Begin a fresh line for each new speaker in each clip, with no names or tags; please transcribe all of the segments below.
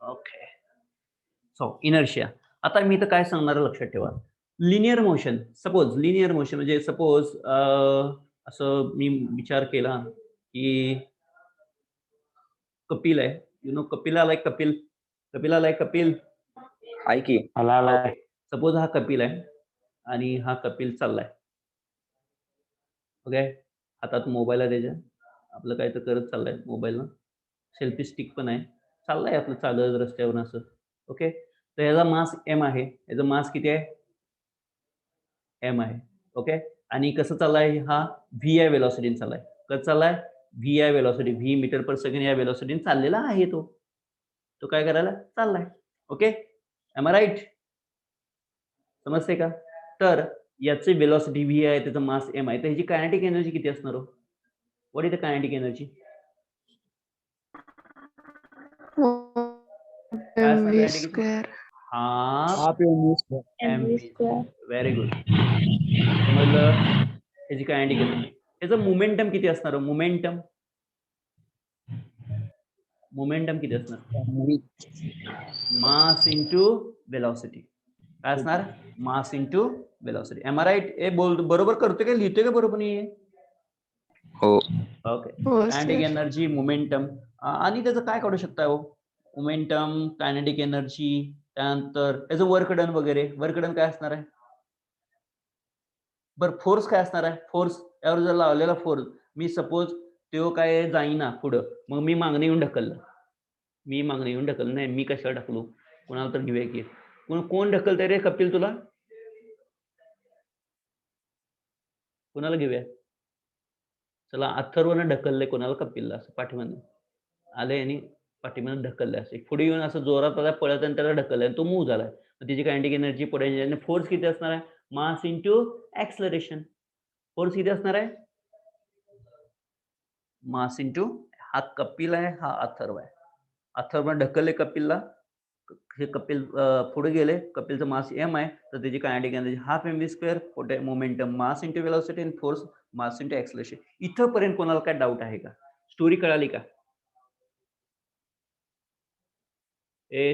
Okay. So inertia. आता मी तर काय सांगणार लक्षात ठेवा. Linear motion, suppose linear motion म्हणजे सपोज असं मी विचार केला, की कपिल आहे. You know Kapila like Kapil. Kapila like Kapil.
आहे की.
ओके. सपोज हा कपिल आहे आणि हा कपिल चाललाय. ओके. हातात मोबाईल आहे त्याच्या. आपलं काय तर करत चाललाय मोबाईलनं. सेल्फी स्टिक पण आहे. चाललंय आपलं चालत रस्त्यावरून असं. ओके. तर ह्याचा मास एम आहे. ह्याचा मास किती आहे? एम आहे. ओके. आणि कसं चाललाय हा व्ही-आय व्हेलॉसिटीने चाललाय. कसं चाललाय? V i velocity, v metre per second या व्हेलॉसिटीने चाललेला आहे तो. तो काय करायला? चाललाय. ओके. Am I right? समजते का? तर याची व्हेलॉसिटी व्ही आहे, त्याचा मास एम आहे. तर ह्याची कायनेटिक एनर्जी किती असणार हो? What is the kinetic energy? काय असणार
mv
kinetic?
square.
Half
mv
mv. Very good. समजलं? ह्याची कायनेटिक एनर्जी. त्याचं मोमेंटम किती असणार हो? मोमेंटम किती असणार? Mass into velocity. काय असणार? Mass into velocity. Am I right? ए बरोबर करतोय का लिहितोय का बरोबर नाही?
हो.
ओके.
हो
कायनेटिक
sir.
एनर्जी, मोमेंटम आणि त्याचं काय काढू शकता हो? मोमेंटम, कायनेटिक एनर्जी, त्यानंतर त्याचं वर्क डन वगैरे. वर्क डन काय असणार आहे? बरं फोर्स काय असणार आहे? फोर्स यावर जर लावलेला फोर्स, मी सपोज तो काय जाईना पुढं, मग मी मागणी येऊन ढकललं. नाही, मी कशाला ढकलू? कोणाला तर घेऊया की. कोण ढकलतंय रे कपिल तुला? कोणाला घेऊया? चला अथर्वनं ढकललंय कोणाला? कपिलला. असं पाठीमागनं आलंय आणि पाठीमागनं ढकललंय. असं पुढे येऊन असं जोरात आला पळत आणि त्याला ढकललंय आणि तो मूव्ह झालाय. मग त्याची कायनेटिक एनर्जी पुढे फोर्स किती असणार आहे? मास इंटू ॲक्सलरेशन. फोर्स किती असणार आहे? मास इंटू, हा कपिल आहे, हा अथर्व आहे. अथर्वनं ढकलले कपिलला, हे कपिल पुढे गेले. कपिलचं मास एम आहे, तर त्याची kinetic energy half m v square. Momentum mass into velocity आणि फोर्स मास इंटू ॲक्सलरेशन. इथंपर्यंत कोणाला काय डाऊट आहे का? स्टोरी कळाली का?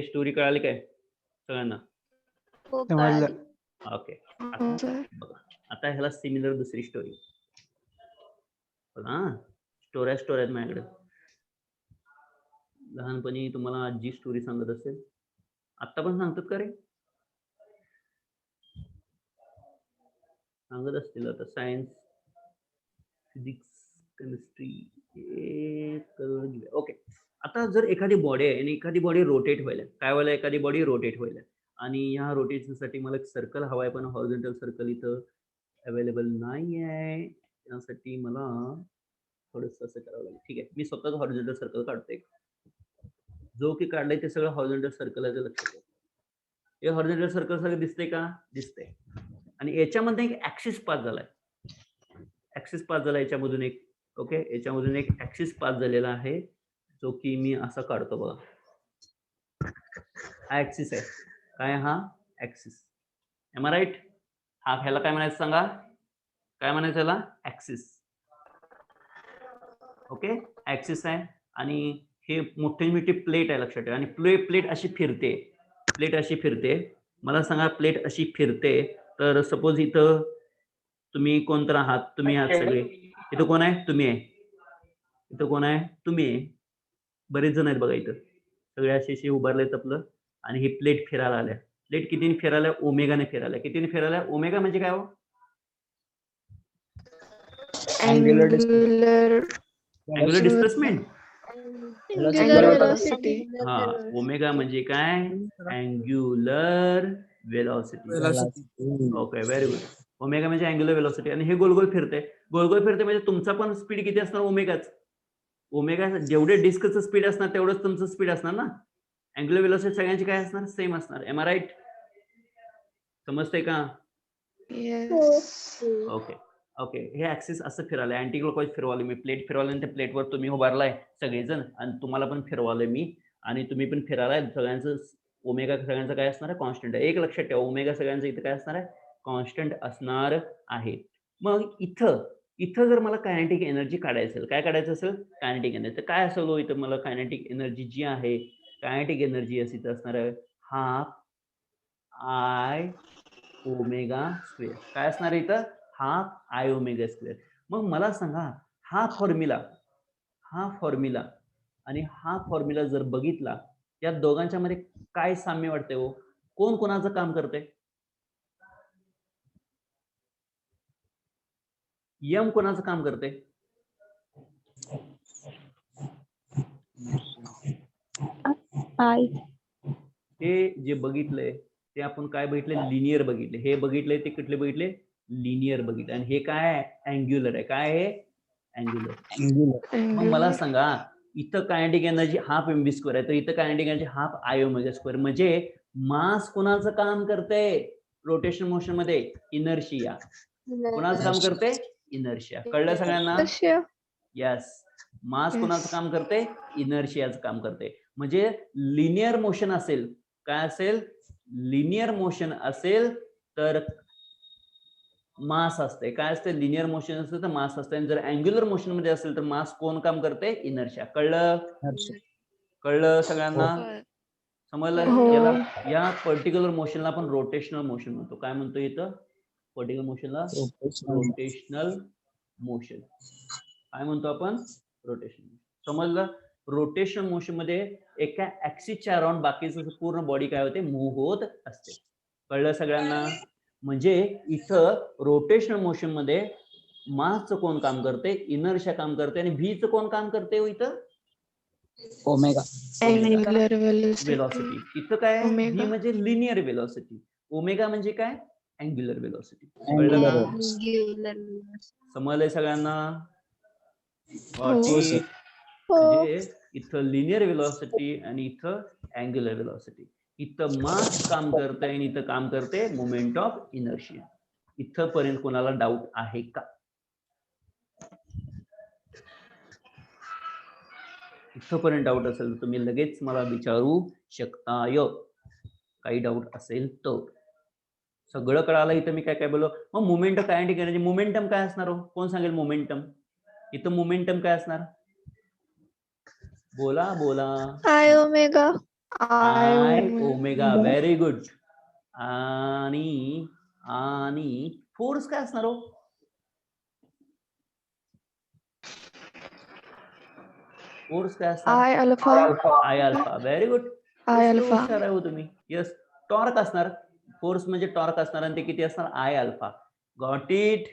स्टोरी कळाली काय सगळ्यांना? ओके.
हो sir.
बघा आता ह्याला सिमिलर दुसरी स्टोरी. स्टोऱ्या आहेत माझ्याकडे. लहानपणी तुम्हाला आजी स्टोरी सांगत असेल, आत्ता पण सांगतात का रे? सांगत असतील आता. Science, physics, chemistry. ओके. आता जर एखादी बॉडी आहे आणि एखादी बॉडी रोटेट व्हायला, काय व्हायला? एखादी बॉडी रोटेट व्हायला आणि ह्या रोटेशनसाठी मला एक सर्कल हवा आहे, पण हॉरिझॉन्टल सर्कल इथं अवेलेबल नाही आहे. त्यासाठी मला थोडंसं असं करावं लागेल. ठीक आहे, मी स्वतःच हॉरिझॉन्टल सर्कल काढतोय. जो की काढलाय ते सगळं हॉरिझॉन्टल सर्कल आहे, ते लक्षात ठेवा. हे हॉरिझॉन्टल सर्कल सगळं दिसतंय का? दिसतंय. आणि याच्यामध्ये एक ऍक्सिस पास झालाय. याच्यामधून एक. ओके. याच्यामधून एक ऍक्सिस पास झालेला आहे, जो की मी असा काढतो बघा. हा ऍक्सिस आहे. काय? हा ऍक्सिस. M I right? हा ह्याला काय म्हणायचं सांगा? काय म्हणायचं ह्याला? ऍक्सिस. ओके. ऍक्सिस आहे आणि हे मोठी प्लेट आहे, लक्षात ठेवा. आणि प्लेट अशी फिरते. मला सांगा, प्लेट अशी फिरते तर सपोज इथं तुम्ही कोणतर आहात? तुम्ही आहात सगळे. इथं कोण आहे? तुम्ही आहे. इथं कोण आहे? तुम्ही आहे. बरेच जण आहेत बघा इथं. सगळे असे उभारलेत आपलं आणि ही प्लेट फिरायला आल्या. प्लेट कितीने फिरायला? ओमेगाने फिरायला. कितीने फिरायला? ओमेगा म्हणजे काय हो?
Angular
angular displacement.
velocity.
हा, ओमेगा म्हणजे काय? Angular velocity. Okay, very good. Omega म्हणजे अँग्युलर वेलॉसिटी आणि हे गोल फिरते. गोल फिरते म्हणजे तुमचा पण स्पीड किती असणार? ओमेगाच. ओमेगा जेवढे डिस्कचं स्पीड असणार तेवढंच तुमचं स्पीड असणार ना. अँग्युलर वेलॉसिटी सगळ्यांची काय असणार? सेम असणार. Am I right? समजतंय का?
Yes.
ओके. हे ऍक्सिस असं फिरवलंय, अँटी क्लॉकवाईज फिरवलंय मी. प्लेट फिरवलंय आणि त्या प्लेटवर तुम्ही उभारलाय सगळेजण आणि तुम्हाला पण फिरवलंय मी आणि तुम्ही पण फिरालाय. सगळ्यांचं ओमेगा सगळ्यांचं काय असणार आहे? कॉन्स्टंट आहे. एक लक्षात ठेवा, ओमेगा सगळ्यांचं इथं काय असणार आहे? कॉन्स्टंट असणार आहे. मग इथं जर मला कायनेटिक एनर्जी काढायचं असेल, काय काढायचं असेल? Kinetic energy. तर काय असेल हो इथं? मला कायनेटिक एनर्जी जी आहे, कायनेटिक एनर्जी अशी इथं असणार आहे हाफ आय ओमेगा स्क्वेअर. काय असणार आहे इथं हाफ आय ओमेगा स्क्वेअर. मग मला सांगा हा फॉर्म्युला आणि हा फॉर्म्युला जर बघितला या दोघांच्या मध्ये काय साम्य वाटते हो? कोण कोणाचं काम करते? यम कोणाचं काम करते?
आय.
हे जे बघितलंय ते आपण काय बघितले लिनियर बघितले. हे बघितले ते कुठले बघितले लिनियर बघितले. आणि हे काय आहे अँग्युलर आहे. काय आहे अँग्युलर. मग मला सांगा इथं कायनेटिक एनर्जी हाफ एम बी स्क्वेअर आहे तर इथं kinetic energy half I omega square. म्हणजे मास कोणाचं काम करते रोटेशन मोशन मध्ये? इनर्शिया. कोणाचं काम करते? इनर्शिया. कळलं सगळ्यांना? यस. मास कोणाचं काम करते? इनर्शियाचं काम करते. म्हणजे लिनियर मोशन असेल काय असेल लिनियर मोशन असेल तर मास असते. काय असते लिनियर मोशन असेल तर मास असते. आणि जर अँग्युलर मोशन मध्ये असेल तर मास कोण काम करते? इनर्शिया. कळलं सगळ्यांना? समजलं? याला या पर्टिक्युलर मोशनला आपण रोटेशनल मोशन म्हणतो. काय म्हणतो इथं पर्टिक्युलर मोशनला? Rotational motion. काय म्हणतो आपण? रोटेशन. समजलं? रोटेशनल मोशन मध्ये एका ऍक्सिसच्या अराउंड बाकीचं पूर्ण बॉडी काय होते मूव्ह होत असते. कळलं सगळ्यांना? म्हणजे इथं रोटेशनल मोशन मध्ये मासचं कोण काम करते? इनर्शिया काम करते. आणि व्हीचं कोण काम करते हो इथं?
ओमेगा.
Angular velocity.
वेलॉसिटी. इथं काय आहे?
ओमेगा.
व्ही म्हणजे लिनियर वेलॉसिटी. ओमेगा म्हणजे काय? Angular velocity. समजलंय सगळ्यांना? म्हणजे इथं लिनियर वेलॉसिटी आणि इथं अँग्युलर वेलॉसिटी. इथं मास काम करते आणि इथं काम करते मोमेंट ऑफ इनर्शिया. इथं पर्यंत कोणाला डाऊट आहे का? इथंपर्यंत डाऊट असेल तर तुम्ही लगेच मला विचारू शकता. काही डाऊट असेल तर. सगळं कळालं इथं मी काय काय बोललो. मग मोमेंटम कायनेटिक एनर्जी मोमेंटम काय असणार हो? कोण सांगेल मोमेंटम? इथं मोमेंटम काय असणार? बोला.
I omega.
I omega. Very good. आणि फोर्स काय असणार हो? फोर्स काय असणार?
I alpha.
I alpha. Very good.
I alpha.
हुशार आहे हो तुम्ही. यस. टॉर्क असणार. फोर्स म्हणजे टॉर्क असणार आणि ते किती असणार? I alpha. Got it.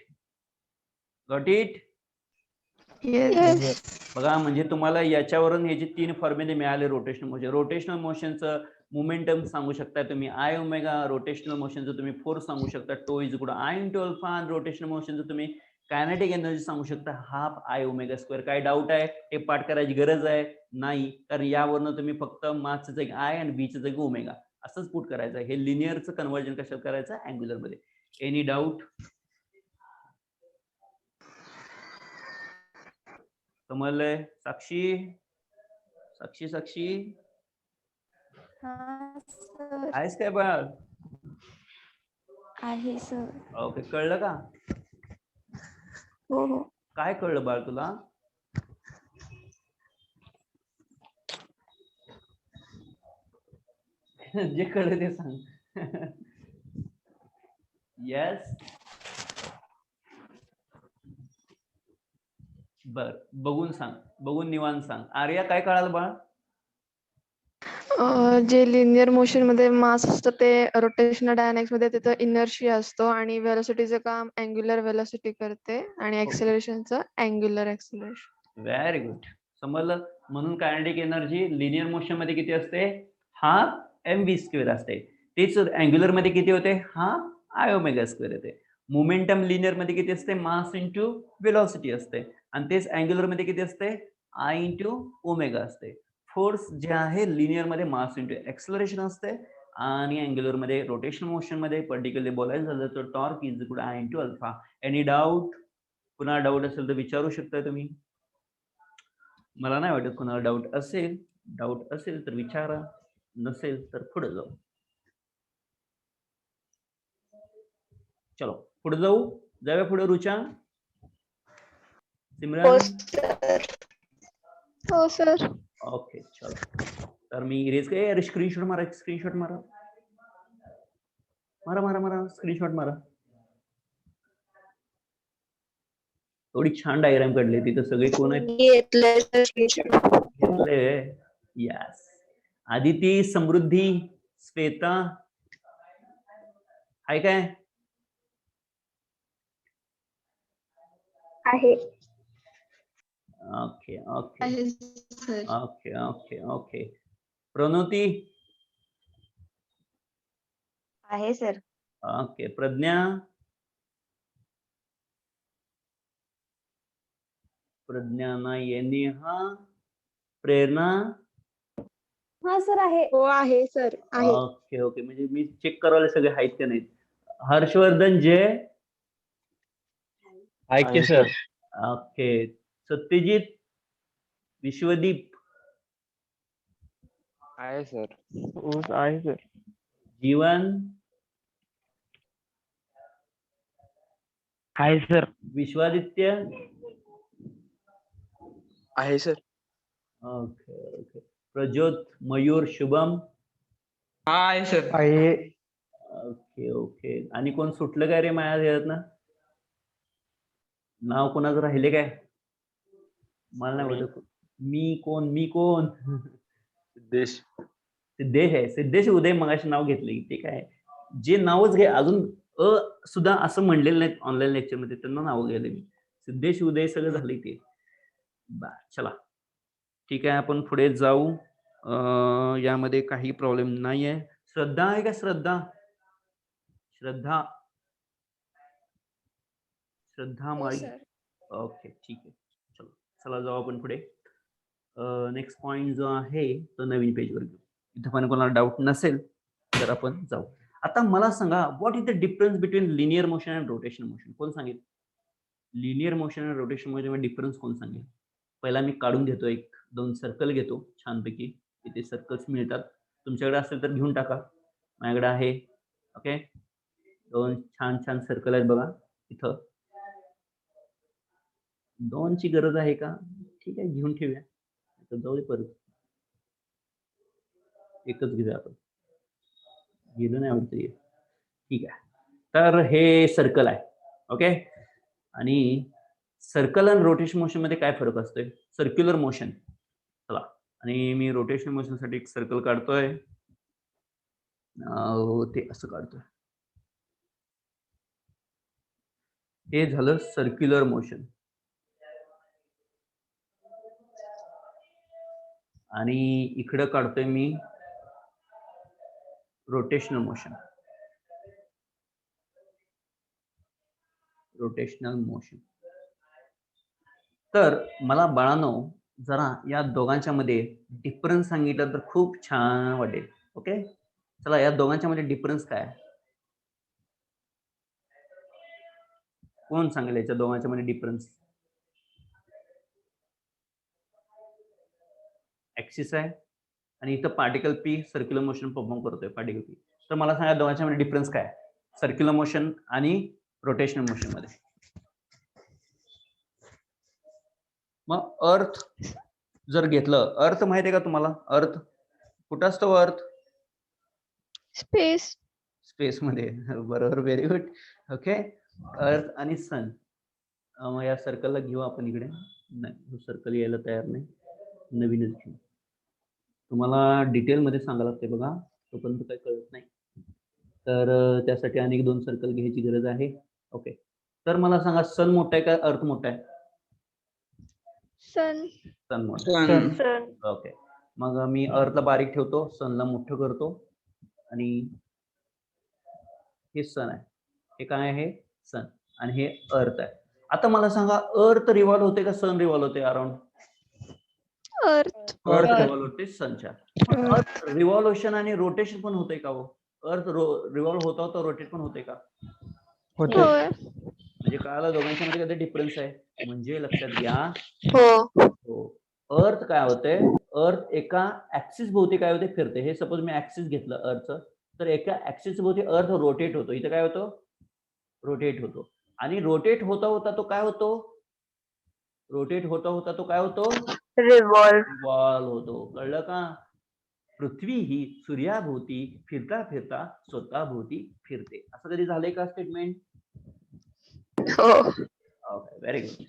Yes.
बघा म्हणजे तुम्हाला याच्यावरून हे जे 3 फॉर्म्युले मिळाले रोटेशनल मोशनचं मोमेंटम सांगू शकता तुम्ही आय ओमेगा. रोटेशनल मोशनचं तुम्ही फोर्स सांगू शकता tau is equal to I into alpha. आणि रोटेशनल मोशनचं तुम्ही कायनेटिक एनर्जी सांगू शकता हाफ आय ओमेगा स्क्वेअर. काय डाऊट आहे? हे पाठ करायची गरज आहे नाही. कारण यावरनं तुम्ही फक्त मासचं जागी आय आणि बीचं जागी ओमेगा असंच पुट करायचं आहे. हे लिनियरचं कन्व्हर्जन कशात करायचं? अँग्युलर मध्ये. Any doubt? समजलंय? साक्षी आहेस काय बाळ?
आहे सर.
ओके. कळलं का?
हो.
काय कळलं बाळ तुला? जे कळलं ते सांग. येस. बर. बघून निवांत सांग. आर्या काय कळालं बाळ?
जे लिनियर मोशन मध्ये मास असतं ते रोटेशनल डायनॅमिक्स मध्ये तिथं इनर्शिया असतो आणि वेलोसिटीचं काम अँग्युलर वेलोसिटी करते आणि एक्सेलरेशनचं अँग्युलर एक्सेलरेशन.
Very good. समजलं? म्हणून कायनेटिक एनर्जी लिनियर मोशन मध्ये किती असते? हाफ एम व्ही स्क्वेअर असते. तेच अँग्युलर मध्ये किती होते? हाफ आय ओमेगा स्क्वेअर येते. मोमेंटम लिनियर मध्ये किती असते? मास इंटू वेलॉसिटी असते. आणि तेच अँग्युलर मध्ये किती असते? आय इंटू ओमेगा असते. फोर्स जे आहे लिनियर मध्ये मास इंटू एक्सेलरेशन असते आणि अँग्युलर मध्ये रोटेशनल मोशन मध्ये पर्टिक्युलरली बोलायचं झालं तर torque is equal to I into alpha. Any doubt? पुन्हा डाऊट असेल तर विचारू शकता तुम्ही. मला नाही वाटत कुणाला डाऊट असेल तर विचारा. नसेल तर पुढे जाऊ. चलो पुढे जाऊया पुढे. रुचा, सिमरन.
हो सर.
ओके चलो. तर मी इरेज काय अरे स्क्रीनशॉट मारा मारा स्क्रीनशॉट मारा. एवढी छान डायग्राम काढली तिथं सगळे कोण आहेत
घेतलंय सर screenshot.
घेतले. यस आदिती समृद्धी श्वेता आहे काय
आहे.
ओके ओके
आहे sir.
Okay okay okay Pranoti
आहे सर.
ओके प्रज्ञा नाहीये नेहा प्रेरणा
हा सर आहे. हो आहे सर. आहे.
ओके ओके म्हणजे मी चेक करायला सगळे आहेत का नाहीत. हर्षवर्धन जय
ऐके सर.
ओके सत्यजित विश्वदीप
आहे सर. आहे सर.
जीवन
आहे सर.
विश्वादित्य
आहे sir.
Okay okay Prajyot Mayur Shubham
आहे सर. आहे.
ओके ओके आणि कोण सुटलं काय रे माझ्या ना नाव कोणाचं राहिले काय मला नाही वाटत. मी कोण
सिद्धेश
आहे सिद्धेश उदय मगाशी नाव घेतले ते काय जे नावच घे अजून सुद्धा असं म्हणलेलं नाही ऑनलाईन लेक्चर मध्ये त्यांना नाव घ्यायला मी सिद्धेश उदय सगळं झालंय ते. चला ठीक आहे आपण पुढे जाऊ. यामध्ये काही प्रॉब्लेम नाही आहे. श्रद्धा आहे का श्रद्धा माळी ओके ठीक आहे चला जाऊ आपण पुढे. नेक्स्ट पॉइंट जो आहे तो नवीन पेजवर घेऊ. इथं पण कोणाला डाऊट नसेल तर आपण जाऊ. आता मला सांगा what is the difference between linear motion and rotational motion. कोण सांगेल लिनियर मोशन आणि रोटेशन मोशन डिफरन्स कोण सांगेल. पहिला मी काढून घेतो 1-2 सर्कल घेतो छानपैकी. इथे सर्कल्स मिळतात तुमच्याकडे असेल तर घेऊन टाका माझ्याकडे आहे. ओके 2 छान सर्कल आहेत बघा इथं. 2 ची गरज आहे का ठीक आहे घेऊन ठेवूया जाऊ दे परत एकच घेऊया आपण गेलं नाही आवडत ठीक आहे. तर हे सर्कल आहे ओके आणि सर्कल आणि रोटेशन मोशन मध्ये काय फरक असतोय. सर्क्युलर मोशन चला आणि मी रोटेशन मोशन साठी एक सर्कल काढतोय ते असं काढतोय. हे झालं सर्क्युलर मोशन आणि इकडं काढतोय मी रोटेशनल मोशन. तर मला बाळांनो जरा या दोघांच्या मध्ये डिफरन्स सांगितलं तर खूप छान वाटेल. ओके चला या दोघांच्या मध्ये डिफरन्स काय कोण सांगेल याच्या दोघांच्या मध्ये डिफरन्स. ऍक्सिस आहे आणि इथं particle P circular motion perform करतोय पार्टिकल पी. तर मला सांगा दोघांच्या मध्ये डिफरन्स काय सर्क्युलर मोशन आणि रोटेशनल मोशन मध्ये. मग अर्थ जर घेतलं अर्थ माहिती आहे का तुम्हाला अर्थ कुठं असतो अर्थ स्पेस मध्ये बरोबर व्हेरी गुड. ओके अर्थ आणि सन. मग या सर्कलला घेऊ आपण इकडे नाही सर्कल यायला तयार नाही नवीनच घेऊ. तुम्हाला डिटेल मध्ये सांगायला लागते बघा तोपर्यंत काही कळत नाही तर त्यासाठी अनेक 2 सर्कल घ्यायची गरज आहे. ओके तर मला सांगा सन मोठा आहे का अर्थ मोठा आहे. सन मोठा. ओके मग मी अर्थला बारीक ठेवतो सनला मोठं करतो आणि हे सन आहे हे काय आहे सन आणि हे अर्थ आहे. आता मला सांगा अर्थ रिव्हॉल्व होते का सन रिव्हॉल्व होते अराउंड
अर्थ
रिव्हॉल्व होते सनच्या. अर्थ रिव्हॉल्युशन आणि रोटेशन पण होते का हो अर्थ रिव्हॉल्व होता रोटेट पण होते का
होय.
म्हणजे कळालं दोघांच्या मध्ये काही डिफरन्स आहे. म्हणजे लक्षात घ्या
हो
अर्थ काय होते अर्थ एका ऍक्सिस भोवती काय होते फिरते. हे सपोज मी ऍक्सिस घेतलं अर्थ तर एका ऍक्सिस भोवती अर्थ रोटेट होतो. इथे काय होतो रोटेट होतो आणि रोटेट होता होता तो काय होतो रिव्हॉल्व होतो. कळलं का पृथ्वी ही सूर्याभोवती फिरता फिरता स्वतःभोवती फिरते. असं कधी झालंय का स्टेटमेंट?
हो.
Okay, very good.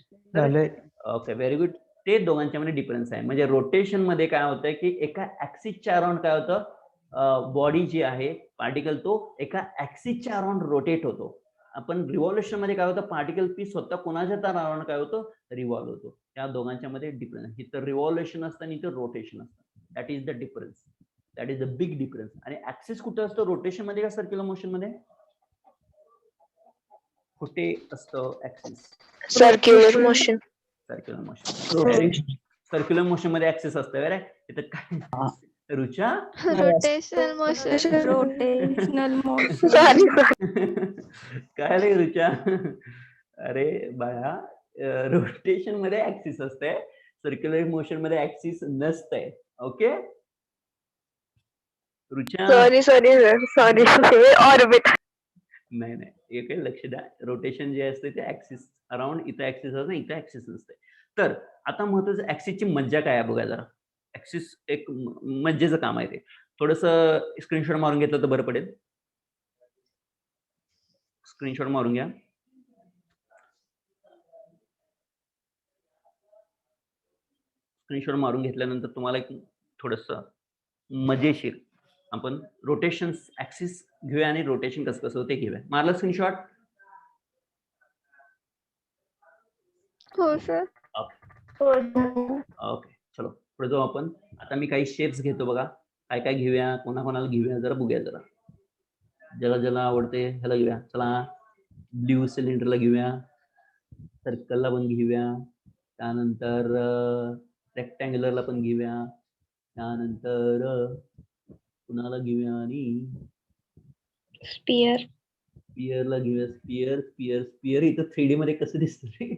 Okay, very good. ते दोघांच्यामध्ये डिफरन्स आहे. म्हणजे रोटेशन मध्ये काय होतंय की एका ऍक्सिसच्या अराउंड काय होतं, बॉडी जी आहे पार्टिकल तो एका ऍक्सिसच्या अराउंड रोटेट होतो. आपण रिव्हॉल्युशन मध्ये काय होतं, पार्टिकल पी स्वतः कोणाच्या तर अराउंड काय होतं, रिव्हॉल्व होतो. त्या दोघांच्या मध्ये डिफरन्स आहे. इथं रिव्हॉल्युशन असतं आणि इथं रोटेशन असतं. That is the difference. That is the big difference. आणि ऍक्सिस कुठं असतं, रोटेशन मध्ये का सर्क्युलर मोशन मध्ये? कुठे असतं axis?
Circular motion.
Circular motion. Circular motion मध्ये ऍक्सिस असतं बरं. इथं काय Rucha?
Rotational motion.
Rotational motion.
Sorry.
काय रे रुचा? अरे बाळा, रोटेशन मध्ये ऍक्सिस असते, सर्क्युलर मोशन मध्ये ऍक्सिस नसते. ओके रुचा?
Sorry orbit.
नाही नाही, एक लक्ष द्या. रोटेशन जे असते ते ऍक्सिस अराउंड, इथं ऍक्सिस असते, इथं ऍक्सिस नसते. तर आता महत्वाचं ऍक्सिसची मज्जा काय आहे बघा जरा. ऍक्सिस एक मज्जेचं काम आहे ते. थोडस स्क्रीनशॉट मारून घेतलं तर बरं पडेल. स्क्रीनशॉट मारून घ्या. स्क्रीनशॉट मारून घेतल्यानंतर तुम्हाला एक थोडस मजेशीर आपण रोटेशन ऍक्सिस घेऊया आणि रोटेशन कसं कसं ते घेऊया. मारलं स्क्रीनशॉट?
हो सर.
ओके, चलो पुढे जाऊ आपण. आता मी काही शेप्स घेतो बघा. काय काय घेऊया, कोणाकोणाला घेऊया जरा बघूया. जरा ज्याला ज्याला आवडते ह्याला घेऊया. चला ब्ल्यू सिलेंडरला घेऊया, सर्कलला पण घेऊया, त्यानंतर रेक्टँग्युलरला पण घेऊया, त्यानंतर कुणाला घेऊया आणि
स्पियर.
स्पियरला घेऊया. स्पियर इथं 3D मध्ये कसं दिसतं रे?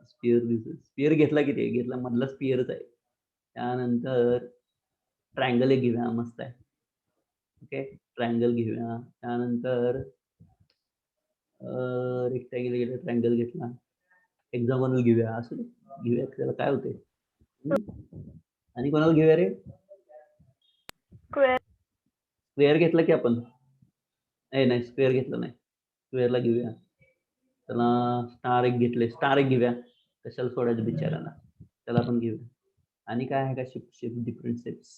स्पियर दिसत. स्पियर घेतला किती घेतला, मधला स्पियरच आहे. त्यानंतर ट्रायंगल एक घेऊया, मस्त आहे. ओके, ट्रायंगल घेऊया. त्यानंतर रेक्टँगल घेतला, ट्रायंगल घेतला, हेक्सागोनल घेऊया. असं घेऊया, त्याला काय होते. आणि कोणाला घेऊया रे? स्क्वेअर घेतला की आपण? नाही, स्क्वेअर घेतलं नाही. स्क्वेअरला घेऊया. त्याला स्टार एक घेतले, स्टार एक घेऊया. कशाला सोडायचं बिचाराला, त्याला पण घेऊया. आणि काय आहे का शेप डिफरंट शेप्स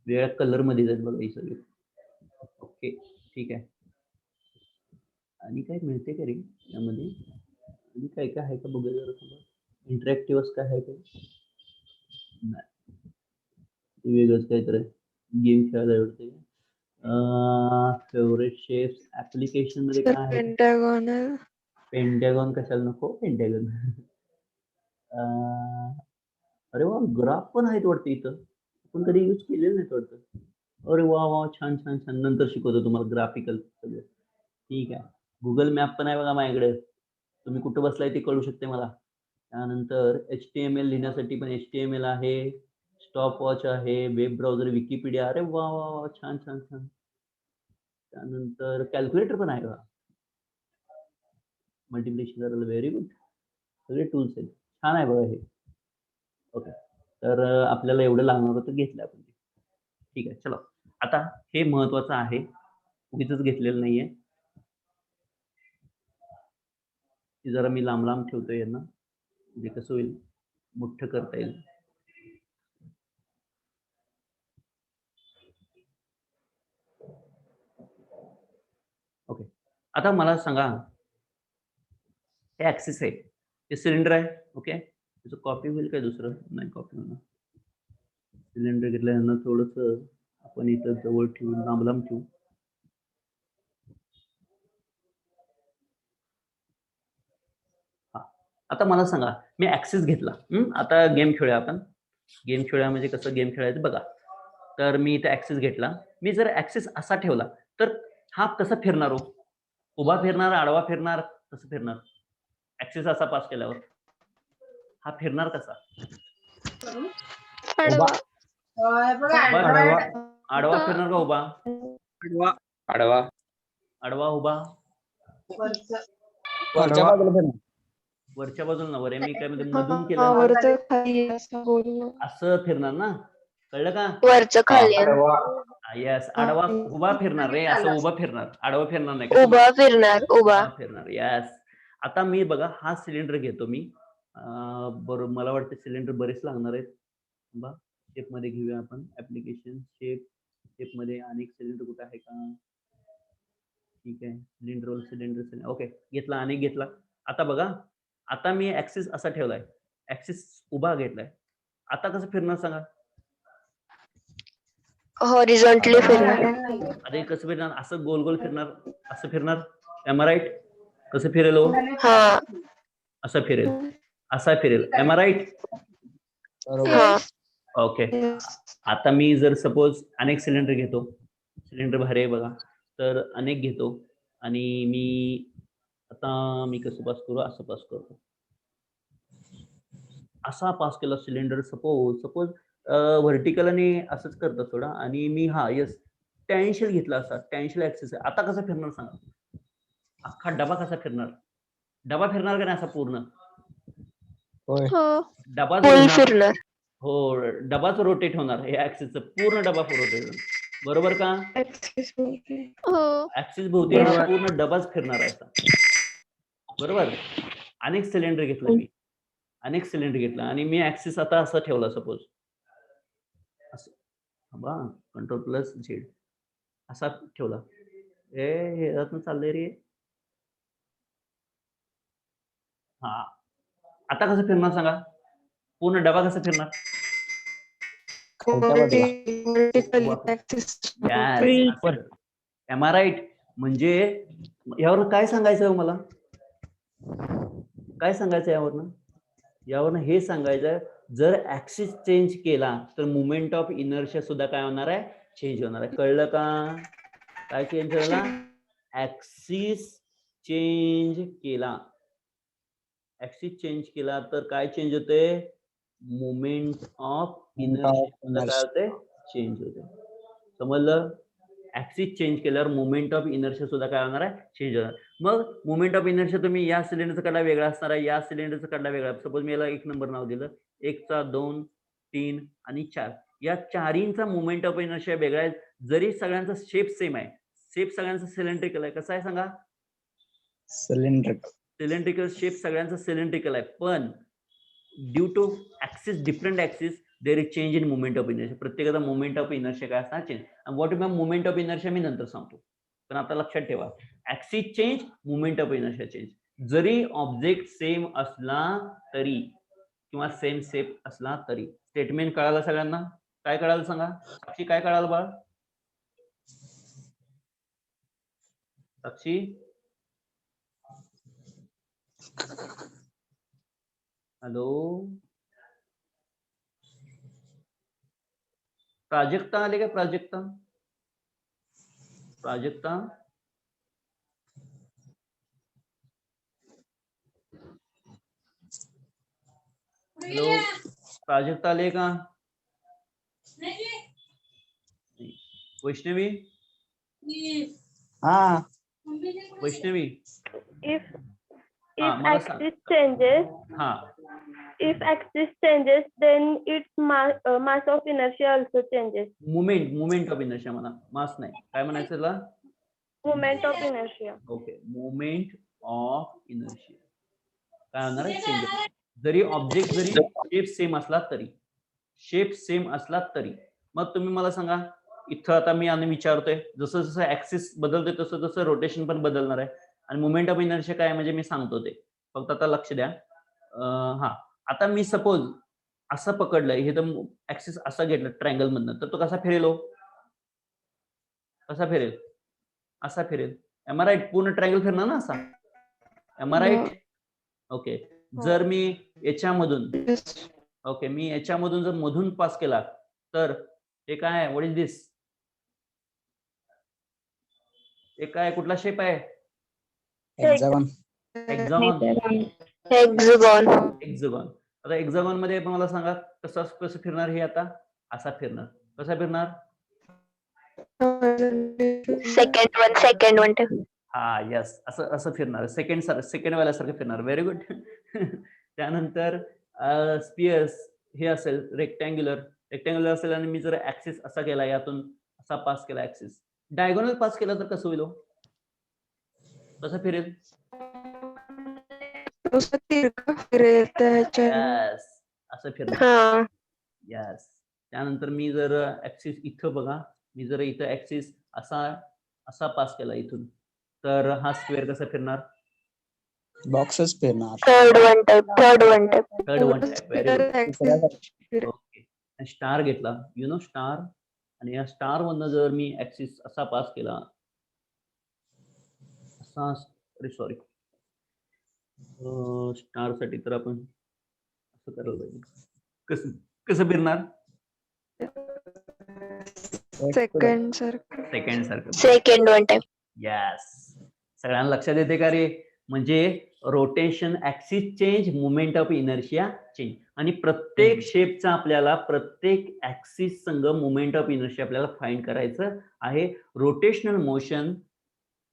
वेगळ्या कलर मध्ये जाईल बघा ही सगळी. ओके, ठीक आहे. आणि काय मिळते का रे यामध्ये? आणि काय काय आहे का बघा जरा थोडं. इंटरॅक्टिव्ह काय आहे का? नाही, वेगळंच काहीतरी गेम खेळायला आवडते. फेवरेट शेप्स ऍप्लिकेशन मध्ये काय आहे?
पेंटागोनल.
पेंटॅगॉन कशाला नको, पेंटॅगॉन. अरे वा, ग्राफ पण आहेत वाटतं इथं. आपण कधी यूज केलेलं नाही वाटतं. अरे वा वा, छान छान छान. नंतर शिकवतो तुम्हाला ग्राफिकल सगळं. ठीक आहे. गुगल मॅप पण आहे बघा माझ्याकडे. तुम्ही कुठं बसलाय ते कळू शकते मला. त्यानंतर HTML लिहिण्यासाठी पण HTML आहे, स्टॉप वॉच आहे, वेब ब्राउझर, विकिपीडिया. अरे वा वा वा, छान छान छान. त्यानंतर कॅल्क्युलेटर पण आहे बघा, मल्टिप्लिकेशन करायला. Very good. सगळे टूल्स आहेत, छान आहे बघा हे. ओके, तर आपल्याला एवढं लागणार होतं, घेतलं आपण. ठीक आहे, चलो. आता हे महत्वाचं आहे, उगीच घेतलेलं नाहीये. जरा मी लांब लांब ठेवतोय यांना, म्हणजे कसं होईल, मोठं करता येईल. ओके, आता मला सांगा, हे ऍक्सिस आहे, हे सिलेंडर आहे. ओके, त्याचं कॉपी होईल काय दुसरं? नाही कॉपी होणार. सिलेंडर घेतल्यानंतर थोडस आपण इथं जवळ ठेवून लांब लांब ठेवू. आता मला सांगा, मी ऍक्सिस घेतला. आता गेम खेळूया आपण. गेम खेळूया म्हणजे कसं गेम खेळायचं बघा. तर मी इथे ऍक्सिस घेतला. मी जर ऍक्सिस असा ठेवला तर हा कसा फिरणार हो? उभा फिरणार, आडवा फिरणार, कसं फिरणार? ऍक्सिस असा पास केल्यावर हा फिरणार कसा?
आडवा.
आडवा फिरणार का उभा?
आडवा.
आडवा, उभा?
वरच्या बाजूला फिरणार.
वरच्या बाजूला ना. वर मी काय म्हणजे मधून केलं
खाली
असं फिरणार ना. कळलं का?
वरचं खाली
आडवा
येस, आडवा उभा फिरणार रे, असं उभा फिरणार, आडवा फिरणार नाही. कसं
उभा फिरणार उभा
उभा फिरणार. येस. आता मी बघा हा सिलेंडर घेतो मी. बरोबर, मला वाटतं सिलेंडर बरेच लागणार आहेत. शेप मध्ये घेऊया आपण. ऍप्लिकेशन शेप मध्ये अनेक सिलेंडर कुठे आहे का? ठीक आहे, सिलेंडर ओके, घेतला, अनेक घेतला. आता बघा, आता मी ऍक्सिस असा ठेवलाय, ऍक्सिस उभा घेतलाय. आता कसं फिरणार सांगा?
हॉरिझॉन्टली फिरणार
अरे कसं फिरणार? असं गोल गोल फिरणार, असं फिरणार. Am I right? कसं फिरेल हो?
हा
असं फिरेल, असा फिरेल. Am I right?
बरोबर.
हा
ओके. आता मी जर सपोज अनेक सिलेंडर घेतो, सिलेंडर भारी आहे बघा, तर अनेक घेतो आणि मी कसं पास करू? असं पास करतो. असा पास केला सिलेंडर, सपोज व्हर्टिकल आणि असंच करतो थोडा, आणि मी येस टॅन्शियल घेतला, असा टॅन्शियल ऍक्सिस आहे. आता कसं फिरणार सांगा? अख्खा डबा कसा फिरणार? डबा फिरणार का नाही असा पूर्ण?
होय.
डबा
फुल फिरणार
हो, डबाच रोटेट होणार. हे ऍक्सिसचं पूर्ण डबा रोटेट होणार. बरोबर का? ऍक्सिस भोवती पूर्ण डबाच फिरणार आहे असा. बरोबर. अनेक सिलेंडर घेतलं मी, अनेक सिलेंडर घेतला आणि मी ऍक्सिस आता असा ठेवला, सपोज असं, कंट्रोल प्लस झेड असा ठेवला. हे चाललंय रे. आता कसं फिरणार सांगा? पूर्ण डबा कसं फिरणार? Am I right? म्हणजे यावर काय सांगायचं मला? काय सांगायचं यावरनं हे सांगायचं, जर ऍक्सिस चेंज केला तर मुवमेंट ऑफ इनर्शिया सुद्धा काय होणार आहे? चेंज होणार आहे. कळलं का? काय चेंज झाला? ऍक्सिस चेंज केला. ऍक्सिस चेंज केला तर काय चेंज होते? मुवमेंट ऑफ इनर्शिया काय होते? चेंज होते. समजलं? ऍक्सिस चेंज केल्यावर मुवमेंट ऑफ इनर्शिया सुद्धा काय होणार आहे? चेंज होणार. मग मुवमेंट ऑफ इनर्शिया तुम्ही या सिलेंडरचा कडा वेगळा असणार आहे, या सिलेंडरचा कडा वेगळा. सपोज मी याला 1 नंबर नाव दिलं, 1चा 2, 3 आणि 4. या चारींचा मुवमेंट ऑफ इनर्शिया वेगळा आहे, जरी सगळ्यांचा शेप सेम आहे. शेप सगळ्यांचा सिलेंड्रिकल आहे. कसा आहे सांगा? सिलेंड्रिकल शेप सगळ्यांचा सिलेंड्रिकल आहे, पण due to axis, different axis, there is change in movement of inertia. प्रत्येकाचा मुवमेंट ऑफ इनर्शिया काय असणार? Change. What is movement of inertia मी नंतर सांगतो, पण आता लक्षात ठेवा, axis change, movement of inertia change. जरी ऑब्जेक्ट सेम असला तरी किंवा सेम शेप असला तरी. स्टेटमेंट कळालं सगळ्यांना? काय कळालं सांगा? साक्षी काय कळालं बाळ? साक्षी, हॅलो, प्राजक्ता आले का? प्राजक्ता हॅलो, प्राजक्ता आले का? Vaishnavi, Vaishnavi,
If axis changes, if axis changes, then its mass of inertia also changes.
Movement of inertia म्हणा, मास नाही. काय म्हणायचं त्याला?
Moment of inertia.
Okay, movement of inertia काय होणार आहे? चेंज. जरी ऑब्जेक्ट शेप सेम असला तरी. मग तुम्ही मला सांगा, इथं आता मी विचारतोय, जसं जसं ऍक्सिस बदलतोय तसं तसं रोटेशन पण बदलणार आहे. आणि मुवमेंट ऑफ इनर्शिया काय म्हणजे मी सांगतो ते, फक्त आता लक्ष द्या. आता मी सपोज असं पकडलंय, हे तर ऍक्सिस असा घेतला ट्रायंगल मधनं, तर तो कसा फिरेल हो? कसा फिरेल? असा फिरेल. Am I right? पूर्ण ट्रायंगल फिरणार ना असा. Am I right? ओके. जर मी याच्यामधून जर मधून पास केला तर हे काय आहे? व्हॉट इज दिस? हे काय, कुठला शेप आहे?
हेक्सागॉन.
एक्झॉगॉन. आता एक्झॉगॉन मध्ये मला सांगा कसं फिरणार? हे आता असा फिरणार. कसा फिरणार?
सेकंड वन
यस, असं फिरणार. सेकंड वाल्यासारखं फिरणार. Very good. त्यानंतर स्पियर्स हे असेल रेक्टँग्युलर, रेक्टँग्युलर असेल आणि मी जर ऍक्सिस असा केला, यातून असा पास केला ऍक्सिस, डायगोनल पास केला तर कसं होईल हो? कसं फिरेल?
नुसतं तिरकं फिरेल त्याच्या
यस, असं फिरणार.
हा
यस. त्यानंतर मी जर ऍक्सिस इथं बघा, मी जर इथं ऍक्सिस असा पास केला इथून, तर हा स्क्वेअर कसा फिरणार?
बॉक्सच फिरणार.
Third one type
third one type. Very good.
Axis
okay. Star घेतला, यु नो स्टार, आणि या स्टार मधनं जर मी ऍक्सिस असा पास केला, असा, सॉरी स्टार साठी तर आपण असं करायला पाहिजे. कसं कसं फिरणार?
सेकंड सारखं.
सेकंड सारखं.
Second one type
yes. सगळ्यांना लक्षात येते का रे? म्हणजे rotation axis change, movement of inertia change, आणि प्रत्येक शेपचा आपल्याला प्रत्येक ऍक्सिस संग मुवमेंट ऑफ इनर्शिया आपल्याला फाइंड करायचं आहे. रोटेशनल मोशन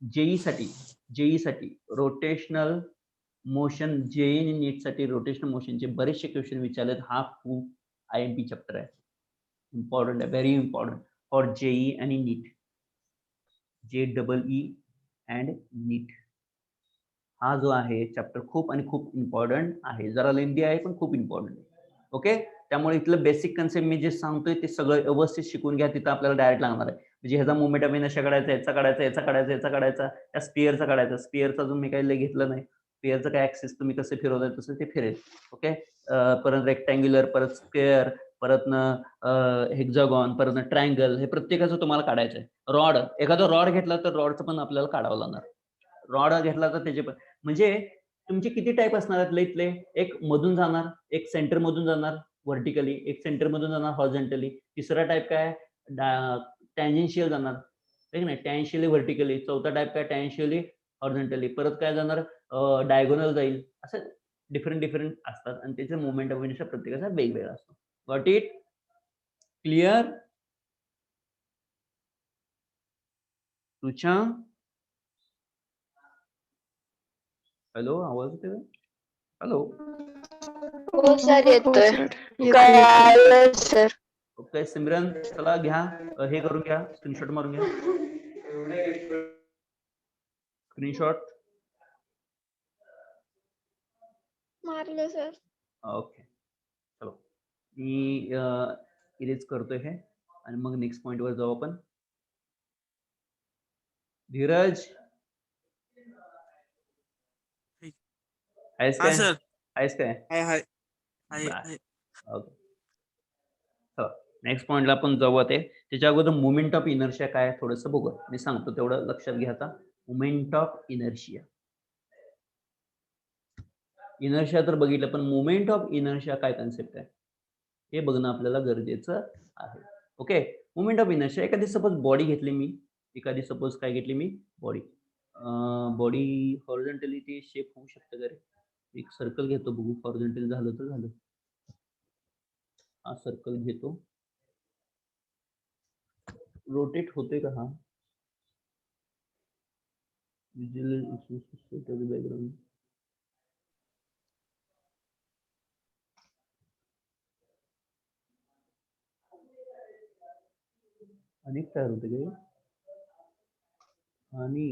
जेई साठी रोटेशनल मोशन, जेई नीट साठी रोटेशनल मोशनचे बरेचसे क्वेश्चन विचारलेत. हा खूप IMP चॅप्टर आहे, इम्पॉर्टंट आहे, व्हेरी इम्पॉर्टंट फॉर जेई आणि नीट, JEE अँड नीट. हा जो आहे चॅप्टर खूप आणि खूप इम्पॉर्टंट आहे. जरा लेंदी आहे पण खूप इम्पॉर्टंट आहे. ओके, त्यामुळे इथलं बेसिक कन्सेप्ट मी जे सांगतोय ते सगळं व्यवस्थित शिकून घ्या. तिथं आपल्याला डायरेक्ट लागणार आहे. म्हणजे ह्याचा मुवमेंट ऑफ इनर्शिया काढायचा, याचा काढायचा, याचा काढायचा, याचा काढायचा, त्या स्पिअरचा काढायचा. स्पिअरचा अजून मी काही घेतलं नाही. स्पिअरचं काय ऍक्सिस तुम्ही कसं फिरवताय तसं ते फिरेल. ओके, परत रेक्टँग्युलर, परत स्क्वेअर, परत हेक्झागॉन, परत ट्रायंगल, हे प्रत्येकाचं तुम्हाला काढायचं आहे. रॉड, एखादा रॉड घेतला तर रॉडचं पण आपल्याला काढावं लागणार. रॉड घेतला तर त्याचे पण, म्हणजे तुमचे किती टाईप असणार आहेत इथले? एक मधून जाणार, एक सेंटर मधून जाणार व्हर्टिकली, एक सेंटर मधून जाणार हॉरिझॉन्टली. तिसरा टाईप काय? टॅन्जेन्शियल जाणार, ठीक नाही, टॅन्शियली व्हर्टिकली. चौथा टाईप काय? टॅन्शियली हॉरिझॉन्टली. परत काय जाणार? डायगोनल जाईल. असं डिफरंट असतात, आणि त्याचा मुवमेंट ऑफ इनर्शिया प्रत्येकाचा वेगवेगळा असतो. Got it? क्लिअर? तुझ्या हॅलो, आवाज येतोय? हॅलो.
हो सर येतोय.
येतोय.
कळालं सर.
ओके सिमरन, चला घ्या, हे करून घ्या, स्क्रीनशॉट मारून घ्या. स्क्रीनशॉट
मारले सर.
ओके, चलो मी इरेज करतोय हे, आणि मग नेक्स्ट पॉइंट वर जाऊ आपण. धीरज, आहेस काय? आहेस काय? ओके, चला नेक्स्ट पॉइंटला आपण जाऊ. आता त्याच्या अगोदर मुवमेंट ऑफ इनर्शिया काय थोडंसं बघू. मी सांगतो तेवढं लक्षात घ्या. आता मुवमेंट ऑफ इनर्शिया, इनर्शिया तर बघितलं, पण मुवमेंट ऑफ इनर्शिया काय कन्सेप्ट आहे हे बघणं आपल्याला गरजेचं आहे. ओके, मुवमेंट ऑफ इनर्शिया, एखादी सपोज बॉडी घेतली मी, एखादी सपोज काय घेतली मी? बॉडी. बॉडी हॉरिझॉन्टली ती शेप होऊ शकतं का रे? एक सर्कल घेतो, बघू हॉरिझॉन्टल झालं तर झालं. हा सर्कल घेतो, रोटेट होते का? हा बॅकग्राउंड अनेक तयार होते का? आणि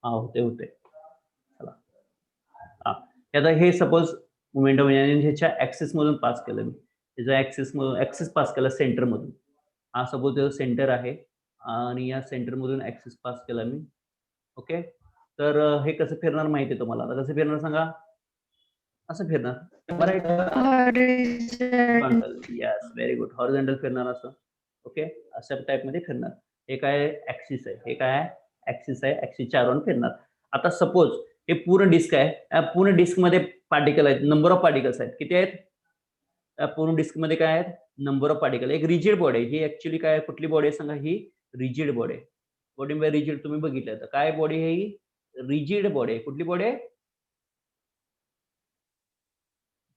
हा होते. चला, हा आता हे सपोज मुवमेंट ऑफ ह्याच्या ऍक्सिस मधून पास केलं मी, त्याच्या ऍक्सिस पास केला सेंटर मधून. हा सपोज त्याचं सेंटर आहे, आणि या सेंटर मधून ऍक्सिस पास केला मी. ओके, तर हे कसं फिरणार माहिती आहे तुम्हाला? आता कसं फिरणार सांगा? असं फिरणार. Yes, very good. हॉरिझॉन्टल फिरणार असं. ओके, अशा टाइप मध्ये फिरणार. हे काय? ऍक्सिस आहे. हे काय? ऍक्सिस आहे. ऍक्सिसच्या अराउंड फिरणार. आता सपोज हे पूर्ण डिस्क आहे, या पूर्ण डिस्क मध्ये पार्टिकल आहेत, नंबर ऑफ पार्टिकल्स आहेत. किती आहेत? या पूर्ण डिस्क मध्ये काय आहेत? Number of particle. एक रिजिड बॉडी आहे ही. ऍक्च्युअली काय, कुठली बॉडी आहे सांगा? ही रिजिड बॉडी आहे. बॉडी बाय रिजिड तुम्ही बघितलं तर काय बॉडी आहे? ही रिजिड बॉडी आहे. कुठली बॉडी आहे?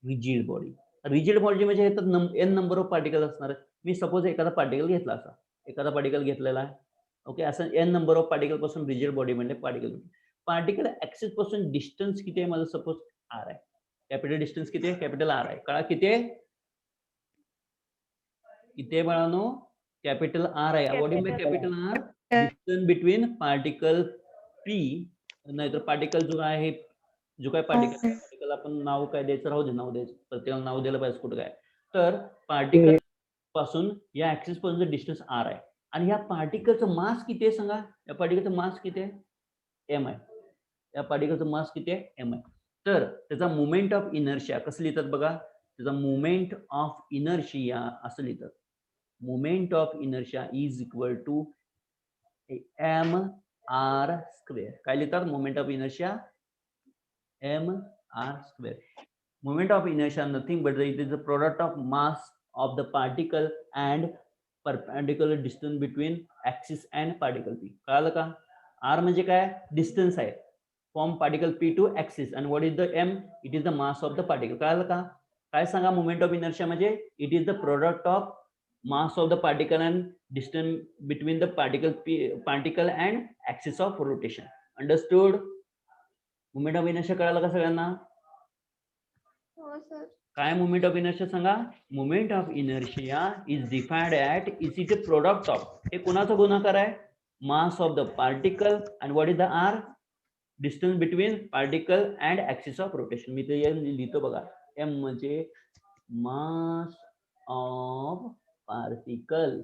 Rigid body. रिजिड बॉडी म्हणजे एन नंबर ऑफ पार्टिकल असणार आहेत. मी सपोज एखादा पार्टिकल घेतला, असा एखादा पार्टिकल घेतलेला आहे. ओके, असं एन नंबर ऑफ पार्टिकल पासून रिजिड बॉडी म्हणजे पार्टिकल. पार्टिकल ऍक्सिस पासून डिस्टन्स किती आहे माझं सपोज आर आहे. कॅपिटल डिस्टन्स किती आहे? कॅपिटल आर आहे. कळा किती आहे? किती आहे बाळांनो? कॅपिटल आर आहे. What is capital R? Distance between particle P नाहीतर पार्टिकल जो आहे जो काय पार्टिकल आपण नाव काय द्यायचं राहू दे, नाव द्यायचं प्रत्येकाला नाव द्यायला पाहिजे कुठं काय. तर पार्टिकल पासून या ऍक्सिस पासून डिस्टन्स आर आहे आणि या पार्टिकलचं मास किती आहे सांगा? या पार्टिकलचं मास किती आहे? एम आहे. या पार्टिकलचं मास किती आहे? एम आहे. तर त्याचा मोमेंट ऑफ इनर्शिया कसं लिहितात बघा? त्याचा मोमेंट ऑफ इनर्शिया असं लिहितात. Moment of inertia is equal to m r square. काय लिहितात? Moment of inertia m r square. Moment of inertia nothing but it is the product of mass of the particle and perpendicular distance between axis and particle p. कळालं का? r म्हणजे काय? Distance आहे from particle p to axis आणि what is the m? It is the mass of the particle. कळालं का? काय सांगा? मोमेंट ऑफ इनर्शिया म्हणजे it is the product of mass of the particle and distance between the particle and axis of rotation. Understood? Moment of inertia कळालं का सगळ्यांना?
हो sir.
काय मोमेंट ऑफ इनर्शिया सांगा? Moment of inertia is defined at is it a product of, हे कोणाचा गुणाकार आहे? Mass of the particle and what is the R? Distance between particle and axis of rotation. मी ते लिहितो बघा. एम म्हणजे मास ऑफ पार्टिकल.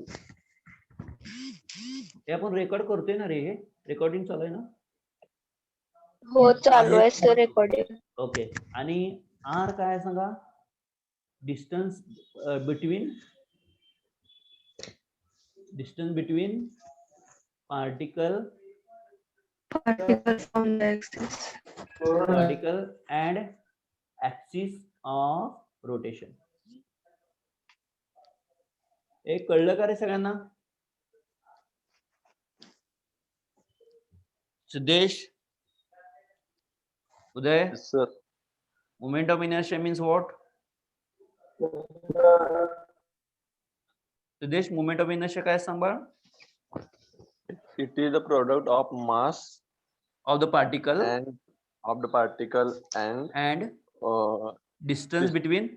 हे आपण रेकॉर्ड करतोय ना रे? हे रेकॉर्डिंग चालू आहे ना?
हो चालू आहे सर रेकॉर्डिंग.
ओके. आणि आर काय सांगा? Distance between particle
from the axis.
Particle and axis of rotation. हे कळलं का रे सगळ्यांना? Siddhesh, Uday,
sir
moment of inertia means what? Siddhesh, moment of inertia काय सांग बाळ?
it is the product of mass
of the particle
and
and distance between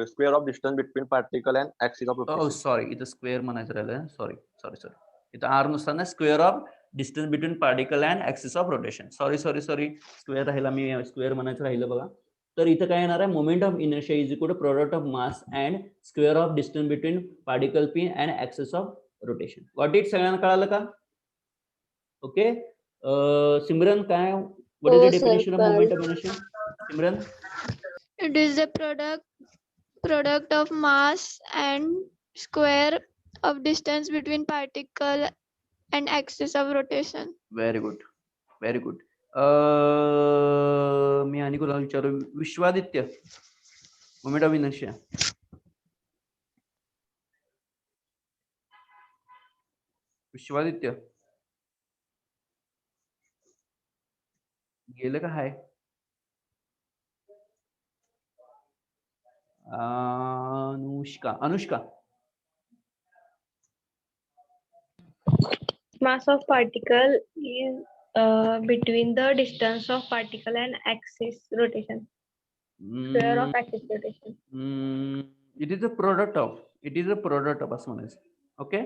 square of distance between particle and axis of rotation.
Sorry, इथं square म्हणायचं राहिलं. Sorry. इथं R नसताना square of distance between particle and axis of rotation. Sorry square राहिला, मी square म्हणायचं राहिलं बघा. तर इथं काय येणार आहे? Moment of inertia is equal to product of mass and square of distance between particle P and axis of rotation. What it? सगळ्यांना कळालं का? ओके. सिमरन, काय what is the definition of moment of inertia? Simran,
It is the product of mass and square of distance between particle and axis of rotation.
Very good, very good. मी आणि कोणाला विचारू? Vishwaditya, moment of inertia. Vishwaditya गेलं का? Hi. Anushka,
Mass of particle is between the distance of particle and axis rotation. Square of axis rotation.
It is a product of असं म्हणायचं. Okay.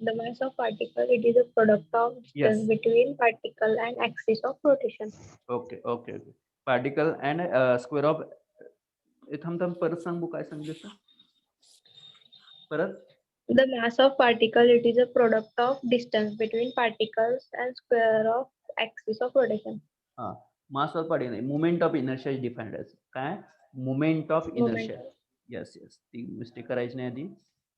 The mass of particle, it is a product of distance
Yes.
between particle and axis of rotation.
Okay. Particle and square of, थांब परत सांगू काय सांगितलं परत?
The mass of particle, it is a product of distance between particles and square of axis of rotation.
हा, mass of particle. Moment of inertia is defined as काय? Moment of inertia. Yes, ती mistake करायची नाही. आधी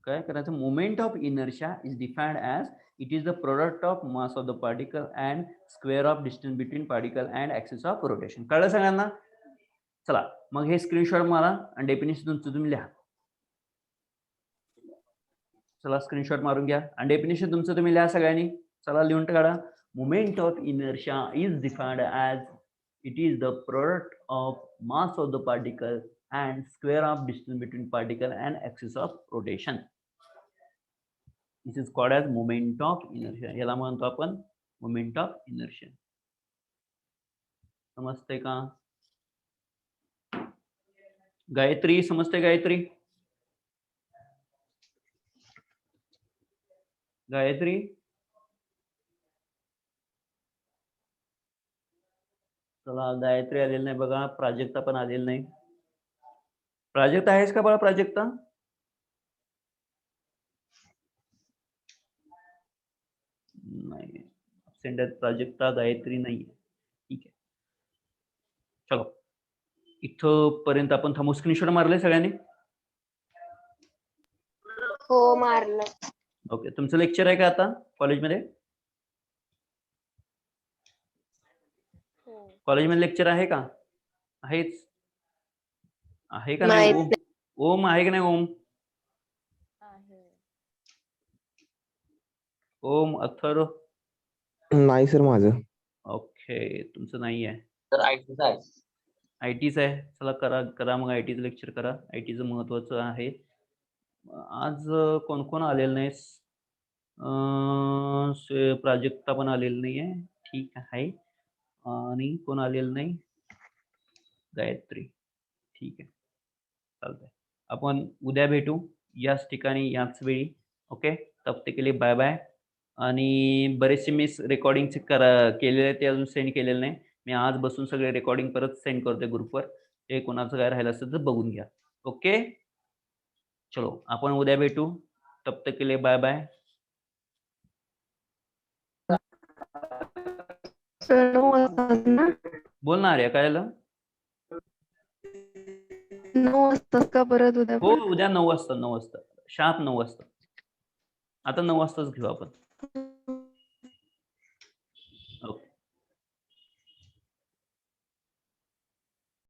काय करायचं? Moment of inertia is defined as it is the product of mass of the particle and square of distance between particle and axis of rotation. कळलं सगळ्यांना? चला मग हे स्क्रीनशॉट मारा आणि डेफिनेशन तुमचं तुम्ही लिहा. चला स्क्रीनशॉट मारून घ्या आणि डेफिनेशन तुमचं तुम्ही लिहा सगळ्यांनी. चला लिहून काढा. Moment of inertia is defined as it is the product of mass of the particle and square of distance between particle and axis of rotation. This is called as moment of inertia. याला म्हणतो आपण moment of inertia. समजते का? गायत्री समजते? गायत्री गायत्री चला, गायत्री आलेली नाही बघा. प्राजक्ता पण आलेली नाही. प्राजक्ता आहेस का बाळा? प्राजक्ता नाही. absent आहेत प्राजक्ता. गायत्री नाही. ठीक आहे, चलो इथं पर्यंत आपण थांबू. स्क्रीनशॉट मारले सगळ्यांनी?
हो मारलं.
ओके, तुमचं लेक्चर आहे का आता कॉलेजमध्ये? कॉलेजमध्ये लेक्चर आहे का? आहेच आहे का नाही?
माहित
ओम आहे का नाही? ओम अथर्व
नाही सर माझं.
ओके, तुमचं नाही आहे.
तर आयटीच आहे.
आयटीच आहे. चला करा करा मग आयटीचं लेक्चर करा. आयटीचं महत्वाचं आहे. आज कोण कोण आलेलं नाही? प्राजक्ता पण आलेलं नाही आहे. ठीक आहे. आणि कोण आलेलं नाही? गायत्री. ठीक आहे, चालतंय. आपण उद्या भेटू याच ठिकाणी याच वेळी. ओके, तब तक के लिए बाय बाय. आणि बरेचसे मी रेकॉर्डिंगचे केलेले ते अजून सेंड केलेले नाही. मी आज बसून सगळे रेकॉर्डिंग परत सेंड करतोय ग्रुपवर. ते कोणाचं काय राहिलं असेल तर बघून घ्या. ओके, चलो आपण उद्या भेटू. तब तक के लिए बाय बाय.
सर 9 वाजता ना?
बोलणार आहे काय झालं?
9 वाजताच का परत उद्या
हो,
पण?
उद्या 9 वाजता. 9 वाजता, शार्प 9 वाजता. आता 9 वाजताच घेऊ आपण.